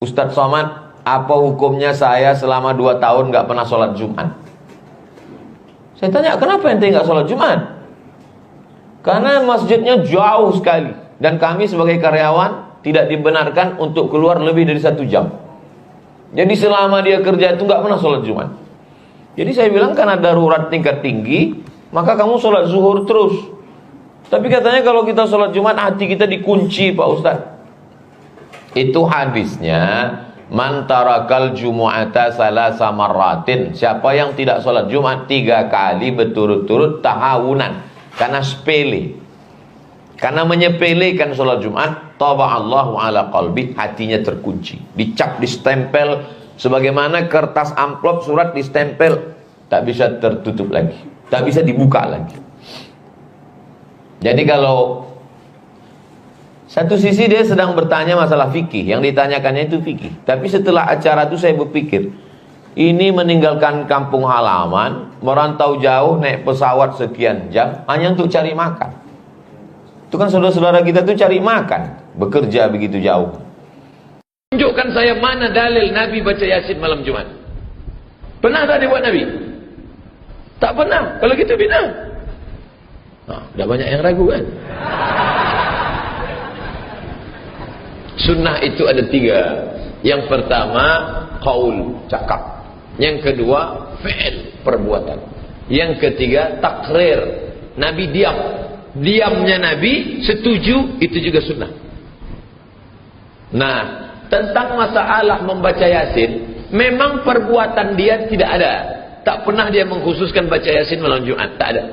Ustadz Somad, apa hukumnya saya selama 2 tahun gak pernah sholat Jumat? Saya tanya, kenapa ente gak sholat Jumat? Karena masjidnya jauh sekali, dan kami sebagai karyawan tidak dibenarkan untuk keluar lebih dari 1 jam. Jadi selama dia kerja itu gak pernah sholat Jumat. Jadi saya bilang, karena darurat tingkat tinggi, maka kamu sholat zuhur terus. Tapi katanya kalau kita sholat Jumat, hati kita dikunci, Pak Ustadz. Itu hadisnya, man tarakal jumu'ata salasa marratin. Siapa yang tidak sholat Jumat 3 kali berturut-turut tahawunan, karena sepele, karena menyepelekan sholat Jumat, taba'allahu ala qalbi, hatinya terkunci, dicap, distempel, sebagaimana kertas amplop surat distempel, tak bisa tertutup lagi, tak bisa dibuka lagi. Jadi kalau satu sisi dia sedang bertanya masalah fikih, yang ditanyakannya itu fikih. Tapi setelah acara itu saya berpikir, ini meninggalkan kampung halaman, merantau jauh, naik pesawat sekian jam, hanya untuk cari makan. Itu kan saudara-saudara kita tuh cari makan, bekerja begitu jauh. Tunjukkan saya mana dalil Nabi baca Yasin malam Jumat. Pernah tak dibuat Nabi? Tak pernah. Kalau gitu bid'ah. Nah, udah banyak yang ragu kan? Sunnah itu ada 3. Yang pertama, qaul, cakap. Yang kedua, fi'il, perbuatan. Yang ketiga, takrir. Nabi diam. Diamnya Nabi, setuju, itu juga sunnah. Nah, tentang masalah membaca Yasin, memang perbuatan dia tidak ada. Tak pernah dia mengkhususkan baca Yasin malam Jumat, tak ada.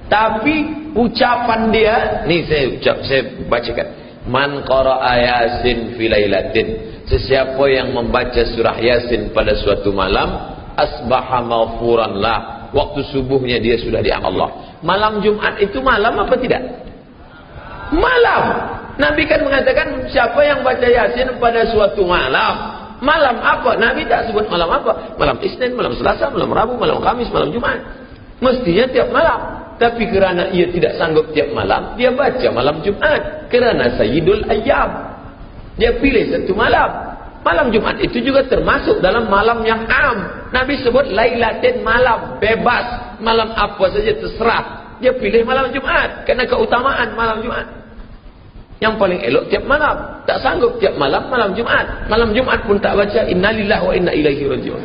Tapi ucapan dia, nih saya bacakan. Man qara'a Yasin fi lailatin, sesiapa yang membaca surah Yasin pada suatu malam, asbaha maghfuran lah, waktu subuhnya dia sudah di Allah. Malam Jumat itu malam apa tidak? Malam. Nabi kan mengatakan siapa yang baca Yasin pada suatu malam. Malam apa? Nabi tak sebut malam apa. Malam Isnin, malam Selasa, malam Rabu, malam Kamis, malam Jumat. Mestinya tiap malam. Tapi kerana ia tidak sanggup tiap malam, dia baca malam Jumat. Kerana Sayyidul Ayyam, dia pilih satu malam. Malam Jumat itu juga termasuk dalam malam yang am. Nabi sebut lailatin, malam bebas, malam apa saja terserah. Dia pilih malam Jumat kerana keutamaan malam Jumat. Yang paling elok tiap malam. Tak sanggup tiap malam, malam Jumat. Malam Jumat pun tak baca innalillahi wa inna ilaihi raji'un.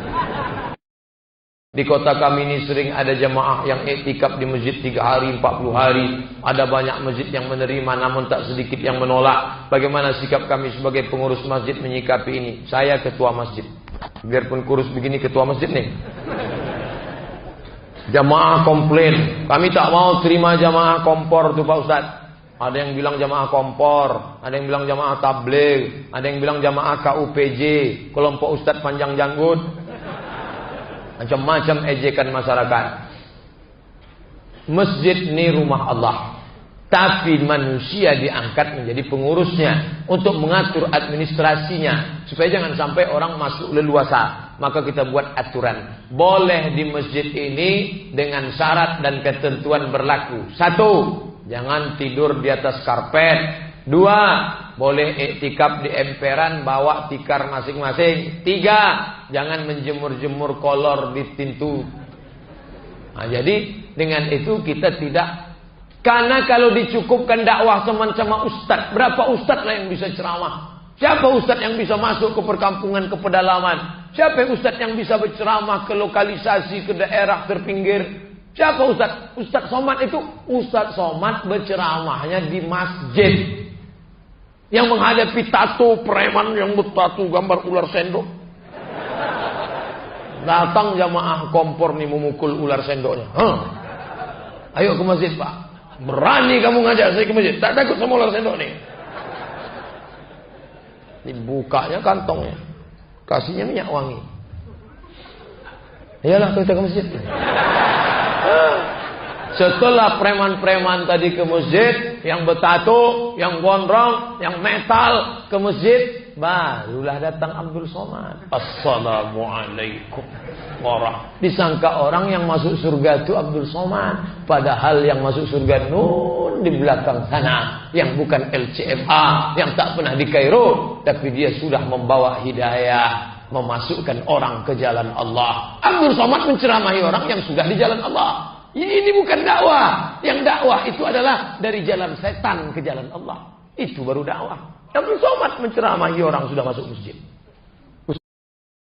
Di kota kami ini sering ada jamaah yang iktikaf di masjid 3 hari, 40 hari. Ada banyak masjid yang menerima, namun tak sedikit yang menolak. Bagaimana sikap kami sebagai pengurus masjid menyikapi ini? Saya ketua masjid. Biarpun kurus begini ketua masjid nih. Jamaah komplain. Kami tak mau terima jamaah kompor tuh Pak Ustadz. Ada yang bilang jamaah kompor, ada yang bilang jamaah tabligh, ada yang bilang jamaah KUPJ, kelompok Ustadz panjang janggut. Macam-macam ejekan masyarakat. Masjid ini rumah Allah, tapi manusia diangkat menjadi pengurusnya untuk mengatur administrasinya supaya jangan sampai orang masuk leluasa. Maka kita buat aturan. Boleh di masjid ini dengan syarat dan ketentuan berlaku. 1, jangan tidur di atas karpet. 2, boleh iktikaf di emperan, bawa tikar masing-masing. 3, jangan menjemur-jemur kolor di pintu. Nah, jadi dengan itu kita tidak. Karena kalau dicukupkan dakwah sama ustadz, berapa ustadz lah yang bisa ceramah? Siapa ustadz yang bisa masuk ke perkampungan, ke pedalaman? Siapa ustadz yang bisa berceramah ke lokalisasi, ke daerah terpinggir? Siapa ustadz? Ustadz Somad itu, Ustadz Somad berceramahnya di masjid. Yang menghadapi tato preman yang bertato gambar ular sendok. Datang jamaah kompor nih memukul ular sendoknya. Ayo ke masjid Pak. Berani kamu ngajak saya ke masjid. Tak takut sama ular sendok nih. Dibukanya kantongnya. Kasihnya minyak wangi. Iyalah kita ke masjid. Setelah preman-preman tadi ke masjid, yang bertato, yang gondrong, yang metal ke masjid, barulah datang Abdul Somad. Assalamualaikum warahmatullahi. Disangka orang yang masuk surga itu Abdul Somad, padahal yang masuk surga nun di belakang sana, yang bukan LCMA, yang tak pernah di Kairo, tapi dia sudah membawa hidayah, memasukkan orang ke jalan Allah. Abdul Somad menceramahi orang yang sudah di jalan Allah. Ini bukan dakwah. Yang dakwah itu adalah dari jalan setan ke jalan Allah. Itu baru dakwah. Abdul Somad menceramahi orang sudah masuk masjid.